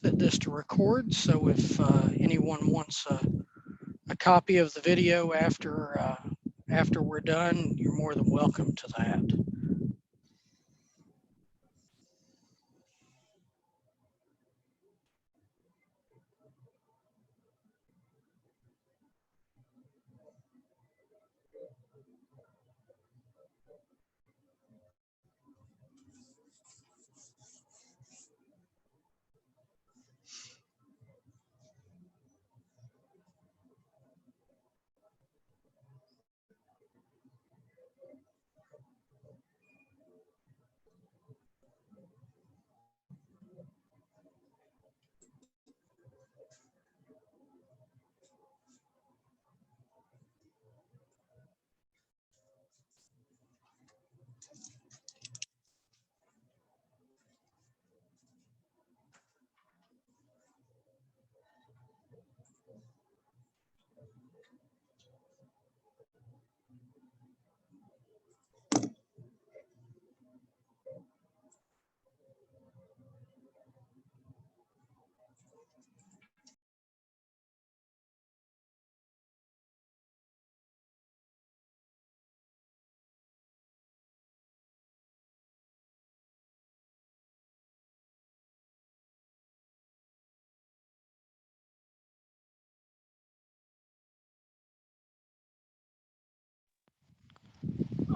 set this to record. So if anyone wants a copy of the video after we're done, you're more than welcome to that.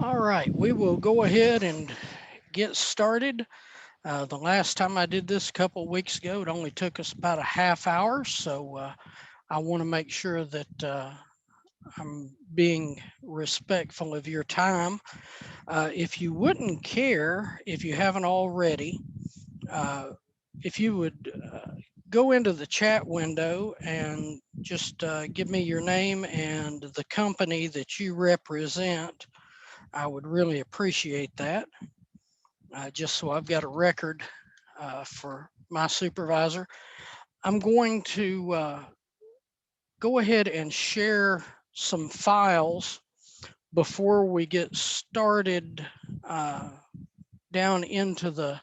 All right, we will go ahead and get started. The last time I did this a couple of weeks ago, it only took us about a half hour. So I want to make sure that I'm being respectful of your time. If you wouldn't care, if you haven't already, if you would go into the chat window and just give me your name and the company that you represent, I would really appreciate that. Just so I've got a record for my supervisor. I'm going to go ahead and share some files before we get started down into the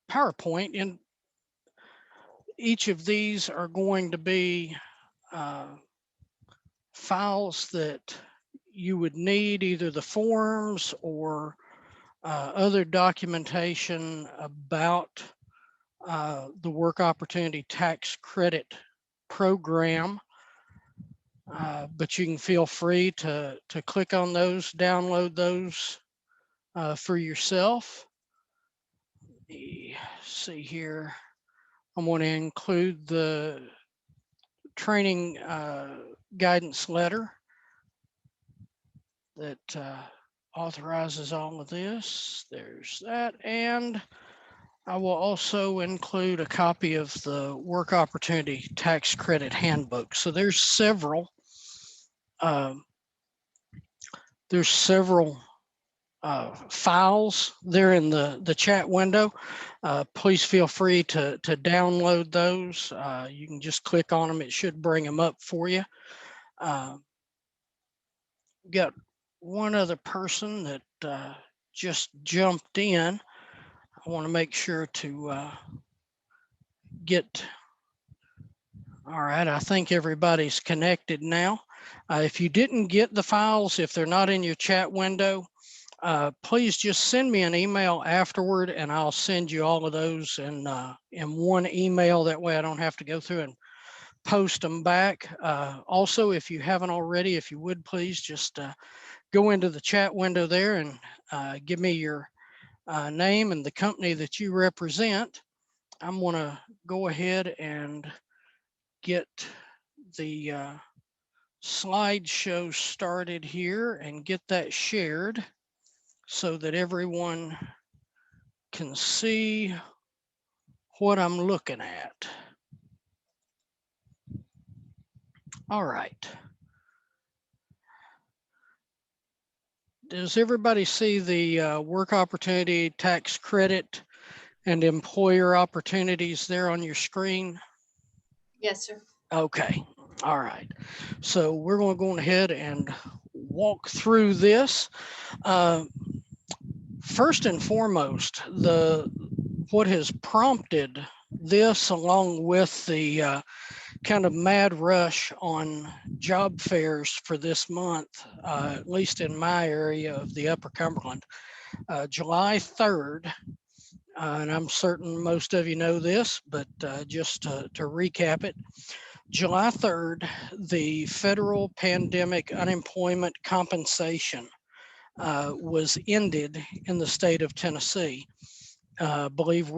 PowerPoint. And each of these are going to be files that you would need, either the forms or other documentation about the Work Opportunity Tax Credit Program. But you can feel free to click on those, download those for yourself. Let me see here. I'm going to include the training guidance letter that authorizes all of this. There's that. And I will also include a copy of the Work Opportunity Tax Credit Handbook. So there's several files there in the chat window. Please feel free to download those. You can just click on them. It should bring them up for you. Got one other person that just jumped in. I want to make sure to get. All right, I think everybody's connected now. If you didn't get the files, if they're not in your chat window, please just send me an email afterward and I'll send you all of those in one email. That way I don't have to go through and post them back. Also, if you haven't already, if you would please just go into the chat window there and give me your name and the company that you represent. I'm going to go ahead and get the slideshow started here and get that shared so that everyone can see what I'm looking at. All right. Does everybody see the Work Opportunity Tax Credit and Employer Opportunities there on your screen? Yes, sir. Okay. All right. So we're going to go ahead and walk through this. First and foremost, what has prompted this, along with the kind of mad rush on job fairs for this month, at least in my area of the Upper Cumberland, July 3rd, and I'm certain most of you know this, but just to recap it, July 3rd, the federal pandemic unemployment compensation was ended in the state of Tennessee. I believe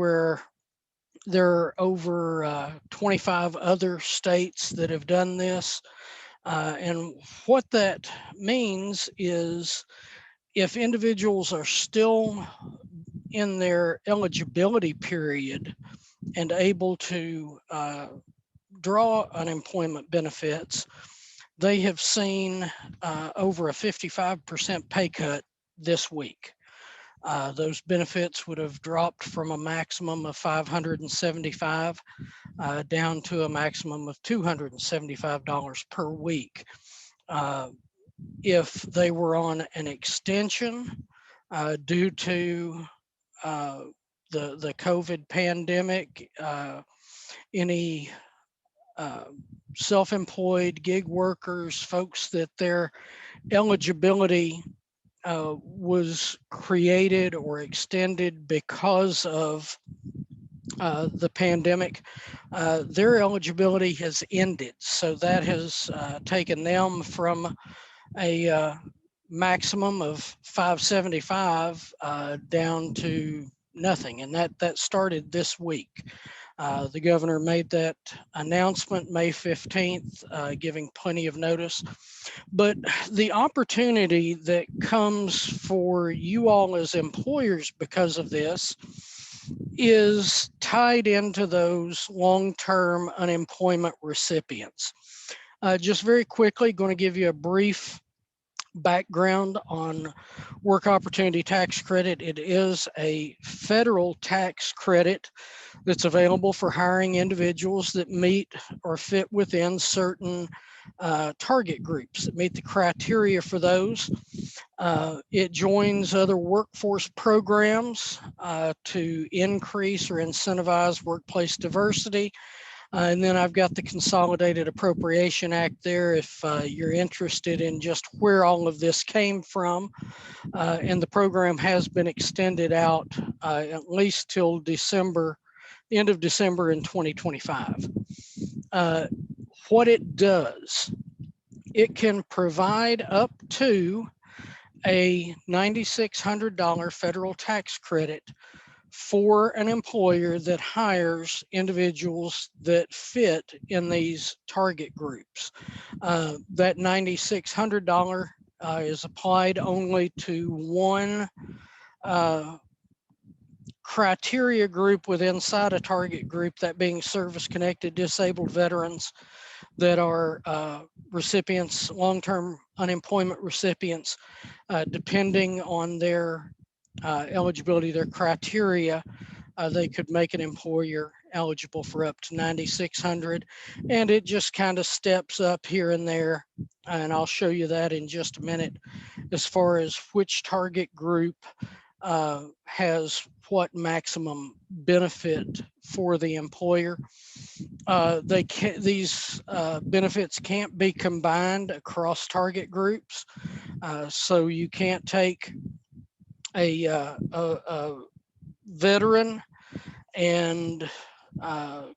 there are over 25 other states that have done this. And what that means is if individuals are still in their eligibility period and able to draw unemployment benefits, they have seen over a 55% pay cut this week. Those benefits would have dropped from a maximum of $575 down to a maximum of $275 per week. If they were on an extension due to the COVID pandemic, any self-employed gig workers, folks that their eligibility was created or extended because of the pandemic, their eligibility has ended. So that has taken them from a maximum of 575 down to nothing. And that started this week. The governor made that announcement May 15th, giving plenty of notice. But the opportunity that comes for you all as employers because of this is tied into those long-term unemployment recipients. Just very quickly, going to give you a brief background on Work Opportunity Tax Credit. It is a federal tax credit that's available for hiring individuals that meet or fit within certain target groups that meet the criteria for those. It joins other workforce programs to increase or incentivize workplace diversity. And then I've got the Consolidated Appropriation Act there if you're interested in just where all of this came from. And the program has been extended out at least till December, end of December in 2025. What it does, it can provide up to a $9,600 federal tax credit for an employer that hires individuals that fit in these target groups. That $9,600 is applied only to one criteria group within inside a target group, that being service-connected disabled veterans that are recipients, long-term unemployment recipients, depending on their eligibility, their criteria, they could make an employer eligible for up to $9,600, and it just kind of steps up here and there, and I'll show you that in just a minute as far as which target group has what maximum benefit for the employer. These benefits can't be combined across target groups, so you can't take a veteran and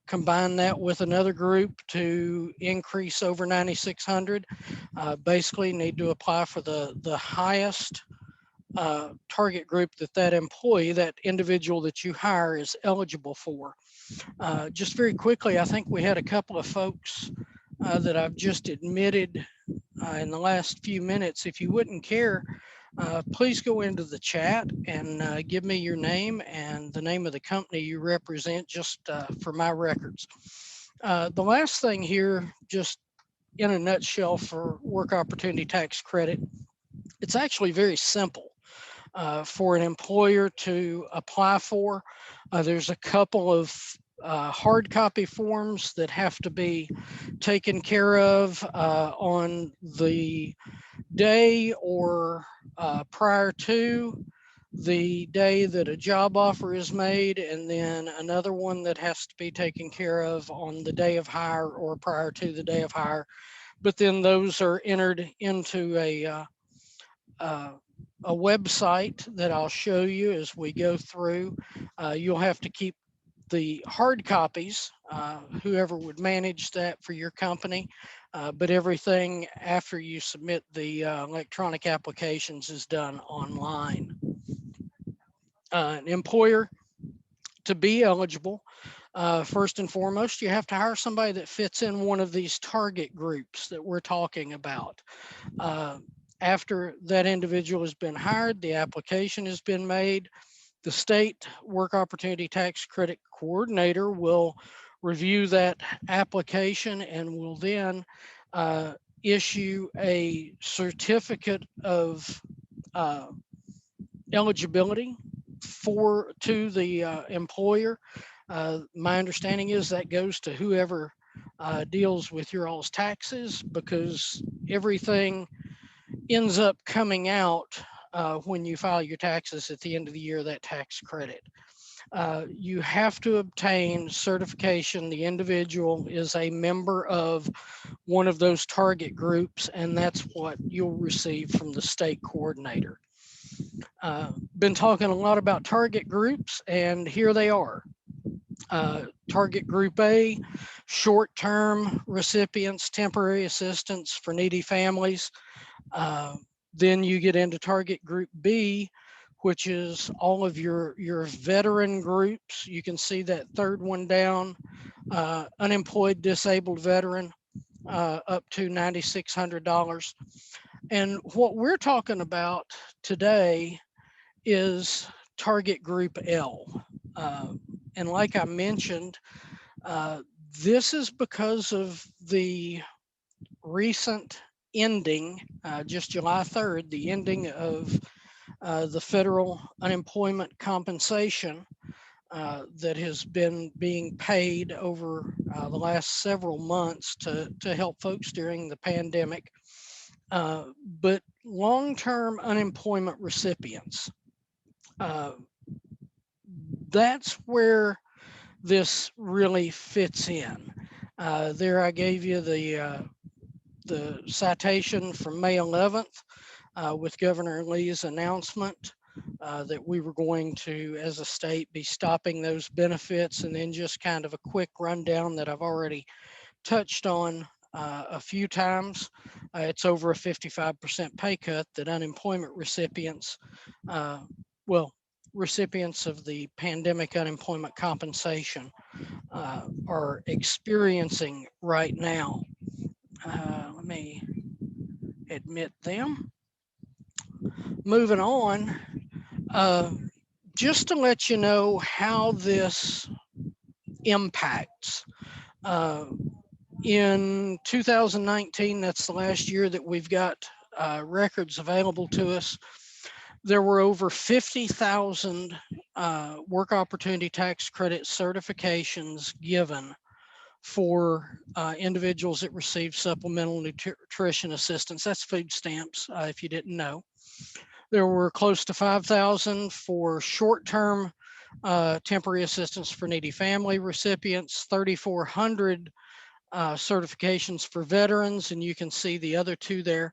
combine that with another group to increase over 9,600. Basically need to apply for the highest target group that employee, that individual that you hire, is eligible for. Just very quickly, I think we had a couple of folks that I've just admitted in the last few minutes. If you wouldn't care, please go into the chat and give me your name and the name of the company you represent, just for my records. The last thing here, just in a nutshell, for Work Opportunity Tax Credit, it's actually very simple for an employer to apply for. There's a couple of hard copy forms that have to be taken care of on the day or prior to the day that a job offer is made, and then another one that has to be taken care of on the day of hire or prior to the day of hire. But then those are entered into uh, a website that I'll show you as we go through. You'll have to keep the hard copies, whoever would manage that for your company, but everything after you submit the electronic applications is done online. An employer, to be eligible, first and foremost, you have to hire somebody that fits in one of these target groups that we're talking about. Uh, After that individual has been hired, the application has been made, the state work opportunity tax credit coordinator will review that application and will then issue a certificate of uh, eligibility to the employer. My understanding is that goes to whoever deals with your all's taxes, because everything ends up coming out when you file your taxes at the end of the year, that tax credit. You have to obtain certification. The individual is a member of one of those target groups, and that's what you'll receive from the state coordinator. Been talking a lot about target groups, and here they are. Target Group A, short-term recipients, temporary assistance for needy families. Uh, then you get into Target Group B, which is all of your veteran groups. You can see that third one down, unemployed disabled veteran, up to $9,600. And what we're talking about today is Target Group L. And like I mentioned, uh, this is because of the recent ending, just July 3rd, the ending of the federal unemployment compensation that has been being paid over the last several months to help folks during the pandemic. But long-term unemployment recipients, uh, that's where this really fits in. There I gave you the citation from May 11th with Governor Lee's announcement that we were going to, as a state, be stopping those benefits, and then just kind of a quick rundown that I've already touched on a few times. It's over a 55% pay cut that unemployment recipients, uh, well, recipients of the pandemic unemployment compensation are experiencing right now. Let me admit them. Moving on, uh, just to let you know how this impacts. Uh, in 2019, that's the last year that we've got records available to us, there were over 50,000 work opportunity tax credit certifications given for individuals that receive supplemental nutrition assistance. That's food stamps, if you didn't know. There were close to 5,000 for short-term temporary assistance for needy family recipients, 3,400 certifications for veterans, and you can see the other two there.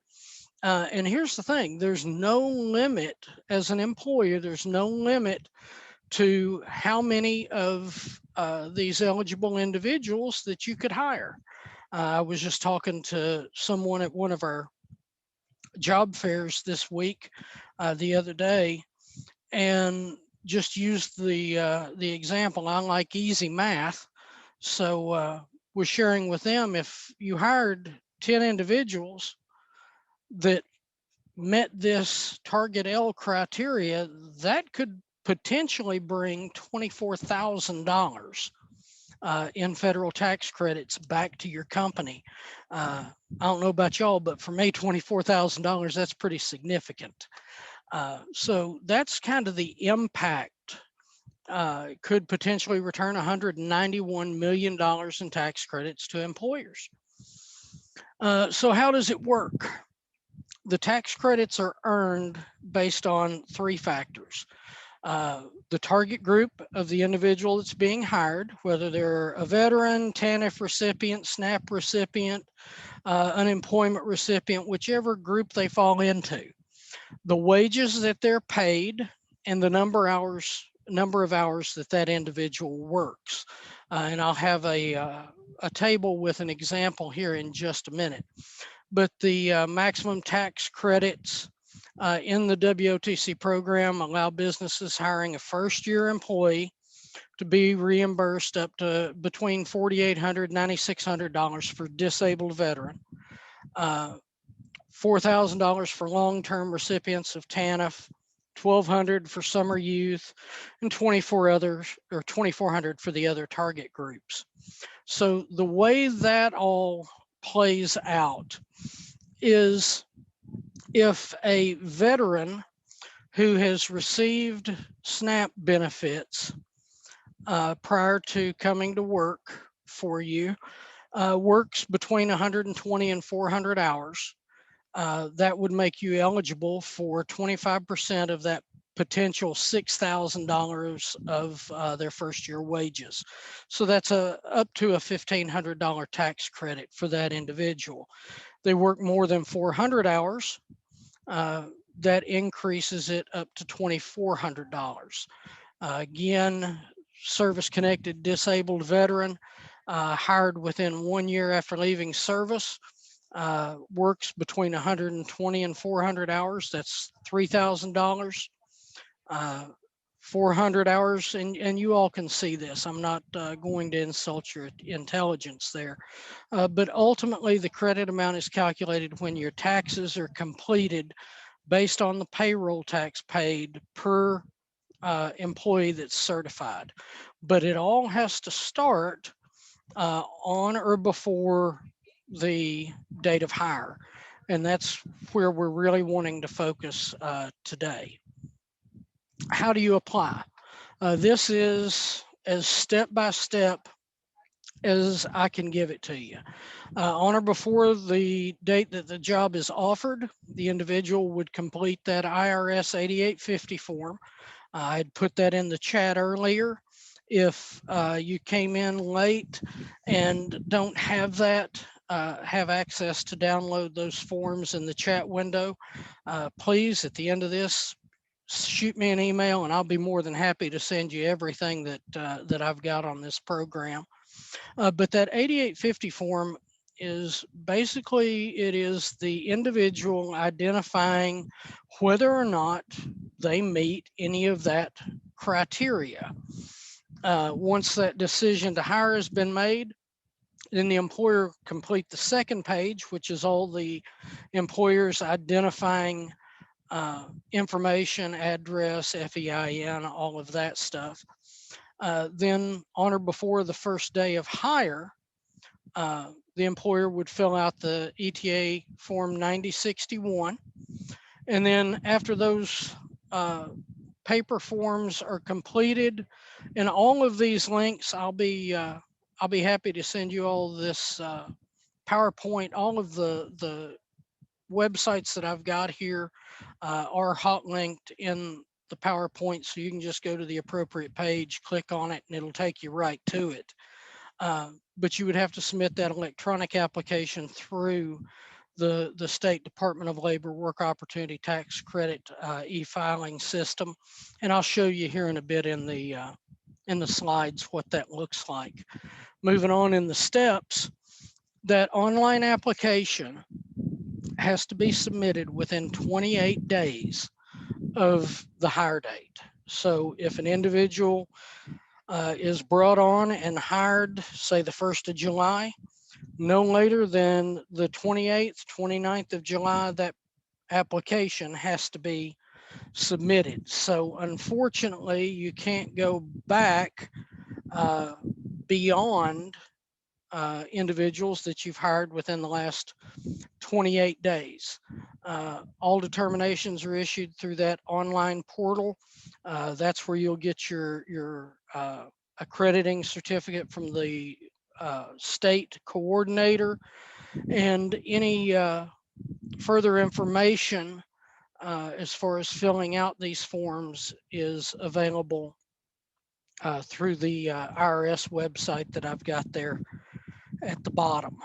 And here's the thing, there's no limit as an employer, there's no limit to how many of these eligible individuals that you could hire. I was just talking to someone at one of our job fairs this week, the other day, and just used the example. I like easy math, so was sharing with them, if you hired 10 individuals that met this target L criteria, that could potentially bring $24,000 in federal tax credits back to your company. I don't know about y'all, but for me, $24,000, that's pretty significant. So that's kind of the impact. Could potentially return $191 million in tax credits to employers. So how does it work? the tax credits are earned based on three factors. The target group of the individual that's being hired, whether they're a veteran, TANF recipient, SNAP recipient, unemployment recipient, whichever group they fall into, the wages that they're paid, and the number of hours that that individual works. And I'll have a table with an example here in just a minute. But the maximum tax credits in the WOTC program allow businesses hiring a first-year employee to be reimbursed up to between $4,800 and $9,600 for disabled veteran, $4,000 for long-term recipients of TANF, $1,200 for summer youth, and 2,400 for the other target groups. So the way that all plays out is if a veteran who has received SNAP benefits prior to coming to work for you works between 120 and 400 hours, that would make you eligible for 25% of that potential $6,000 of their first year wages. So that's up to a $1,500 tax credit for that individual. They work more than 400 hours, that increases it up to $2,400. Again, service-connected disabled veteran hired within 1 year after leaving service, works between 120 and 400 hours. That's $3,000. 400 hours, and you all can see this. I'm not going to insult your intelligence there. But ultimately, the credit amount is calculated when your taxes are completed based on the payroll tax paid per employee that's certified. But it all has to start on or before the date of hire. And that's where we're really wanting to focus today. How do you apply? This is as step by step as I can give it to you. On or before the date that the job is offered, the individual would complete that IRS 8850 form. I'd put that in the chat earlier. If you came in late and don't have that, have access to download those forms in the chat window, please, at the end of this, shoot me an email and I'll be more than happy to send you everything that I've got on this program. But that 8850 form is basically, it is the individual identifying whether or not they meet any of that criteria. Once that decision to hire has been made, then the employer complete the second page, which is all the employer's identifying information, address, FEIN, all of that stuff. Then on or before the first day of hire, the employer would fill out the ETA form 9061. And then after those paper forms are completed, and all of these links, I'll be happy to send you all this PowerPoint. All of the websites that I've got here are hot linked in the PowerPoint, so you can just go to the appropriate page, click on it, and it'll take you right to it. But you would have to submit that electronic application through the State Department of Labor Work Opportunity Tax Credit e-filing system, and I'll show you here in a bit in the slides what that looks like. Moving on in the steps, that online application has to be submitted within 28 days of the hire date. So if an individual is brought on and hired, say the 1st of July, no later than the 28th, 29th of July, that application has to be submitted. So unfortunately, you can't go back beyond individuals that you've hired within the last 28 days. All determinations are issued through that online portal. That's where you'll get your accrediting certificate from the state coordinator, and any further information as far as filling out these forms is available through the IRS website that I've got there at the bottom.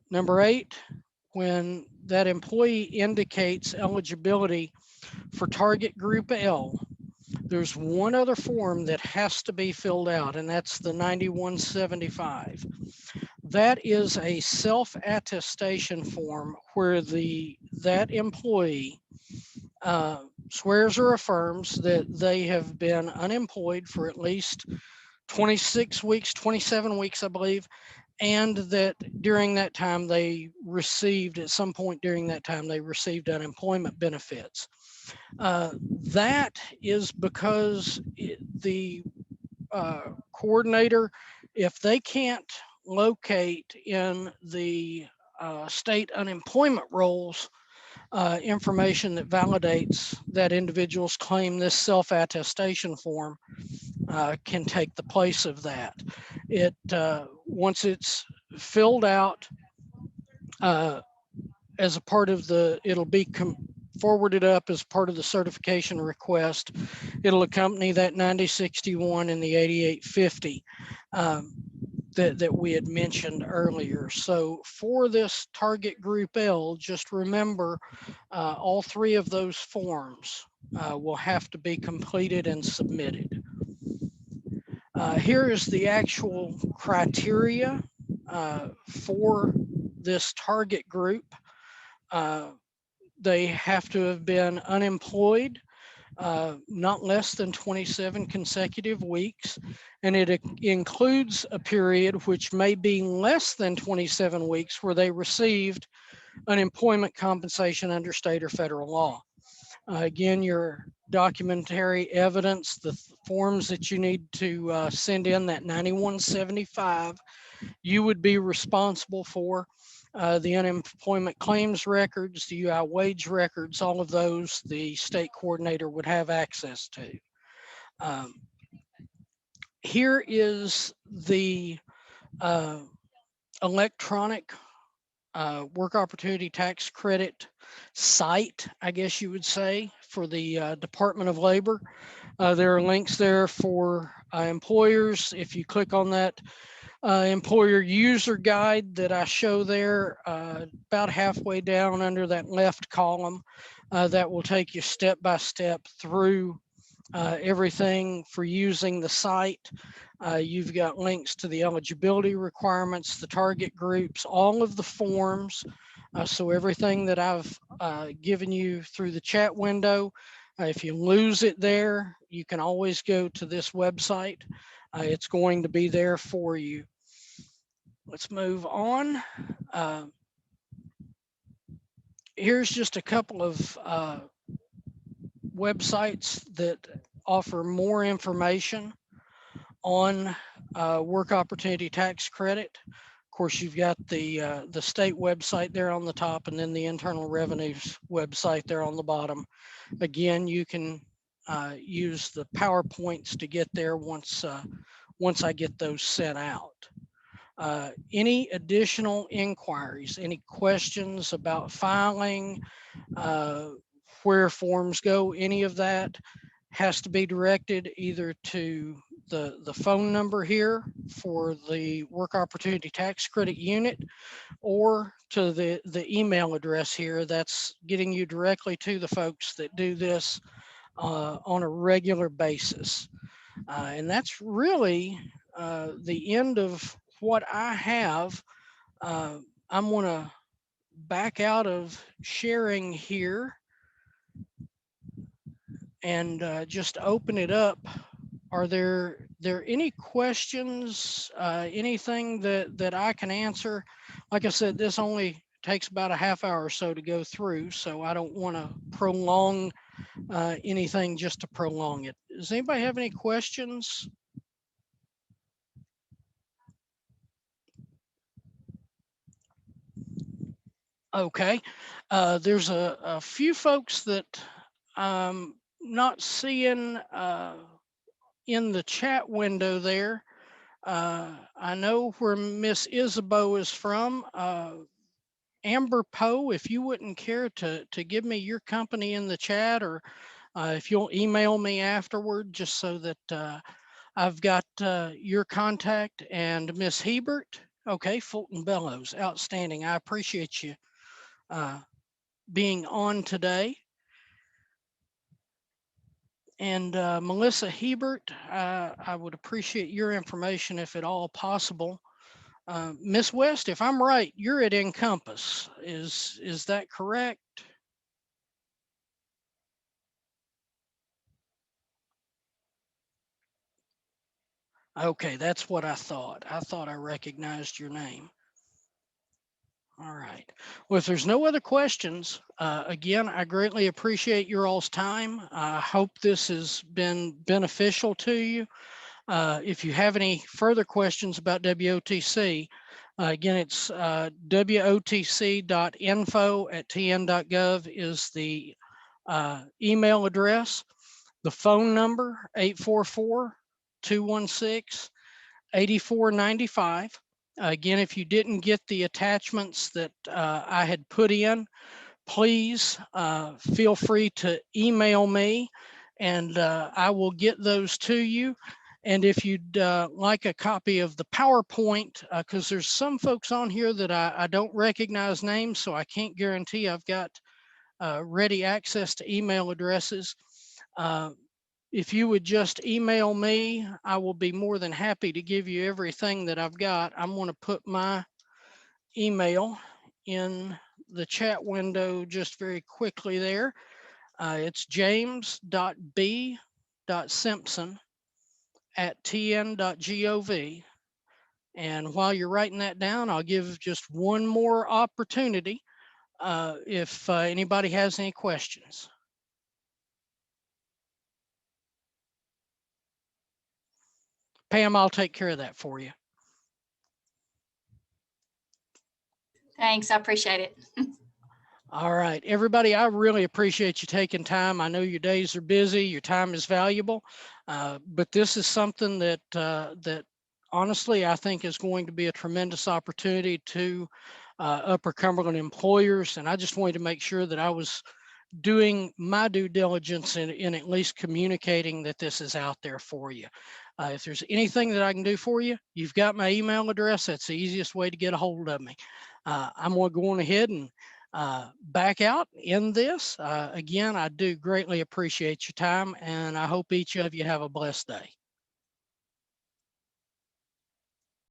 Number 8, when that employee indicates eligibility for Target Group L, there's one other form that has to be filled out, and that's the 9175. That is a self-attestation form where that employee swears or affirms that they have been unemployed for at least 26 weeks, 27 weeks, I believe, and that during that time at some point during that time, they received unemployment benefits. That is because the coordinator, if they can't locate in the state unemployment rolls information that validates that individual's claim, this self-attestation form can take the place of that. Once it's filled out as a part of it'll be forwarded up as part of the certification request. It'll accompany that 9061 and the 8850 that we had mentioned earlier. So for this Target Group L, just remember all 3 of those forms will have to be completed and submitted. Here is the actual criteria for this target group. They have to have been unemployed not less than 27 consecutive weeks, and it includes a period which may be less than 27 weeks where they received unemployment compensation under state or federal law. Again, your documentary evidence, the forms that you need to send in, that 9175, you would be responsible for. The unemployment claims records, the UI wage records, all of those the state coordinator would have access to. Here is the electronic work opportunity tax credit site, I guess you would say, for the Department of Labor. There are links there for employers. If you click on that employer user guide that I show there, about halfway down under that left column, that will take you step by step through everything for using the site. You've got links to the eligibility requirements, the target groups, all of the forms. So everything that I've given you through the chat window, if you lose it there, you can always go to this website. It's going to be there for you. Let's move on. Here's just a couple of websites that offer more information on work opportunity tax credit. Of course, you've got the state website there on the top, and then the Internal Revenue's website there on the bottom. Again, you can use the PowerPoints to get there once I get those sent out. Any additional inquiries, any questions about filing, where forms go, any of that has to be directed either to the phone number here for the Work Opportunity Tax Credit Unit, or to the email address here that's getting you directly to the folks that do this on a regular basis. And that's really the end of what I have. I'm going to back out of sharing here and just open it up. Are there any questions, anything that I can answer? Like I said, this only takes about a half hour or so to go through, so I don't want to prolong anything just to prolong it. Does anybody have any questions? Okay, there's a few folks that I'm not seeing in the chat window there. I know where Miss Isabeau is from, Amber Poe, if you wouldn't care to give me your company in the chat, or if you'll email me afterward, just so that I've got your contact. And Miss Hebert, okay, Fulton Bellows, outstanding. I appreciate you being on today. And Melissa Hebert, I would appreciate your information if at all possible. Miss West, if I'm right, you're at Encompass. Is that correct? Okay, that's what I thought. I thought I recognized your name. All right. Well, if there's no other questions, again, I greatly appreciate your all's time. I hope this has been beneficial to you. If you have any further questions about WOTC, again, it's wotc.info@tn.gov is the email address. The phone number, 844-216-8495. Again, if you didn't get the attachments that I had put in, please feel free to email me, and I will get those to you. And if you'd like a copy of the PowerPoint, because there's some folks on here that I don't recognize names, so I can't guarantee I've got ready access to email addresses. If you would just email me, I will be more than happy to give you everything that I've got. I'm going to put my email in the chat window just very quickly there. It's james.b.simpson@tn.gov. And while you're writing that down, I'll give just one more opportunity if anybody has any questions. Pam, I'll take care of that for you. Thanks. I appreciate it. All right, everybody, I really appreciate you taking time. I know your days are busy, your time is valuable, but this is something that that honestly I think is going to be a tremendous opportunity to Upper Cumberland employers, and I just wanted to make sure that I was doing my due diligence in at least communicating that this is out there for you. If there's anything that I can do for you, you've got my email address. That's the easiest way to get a hold of me. I'm going to go on ahead and back out in this. Again, I do greatly appreciate your time, and I hope each of you have a blessed day.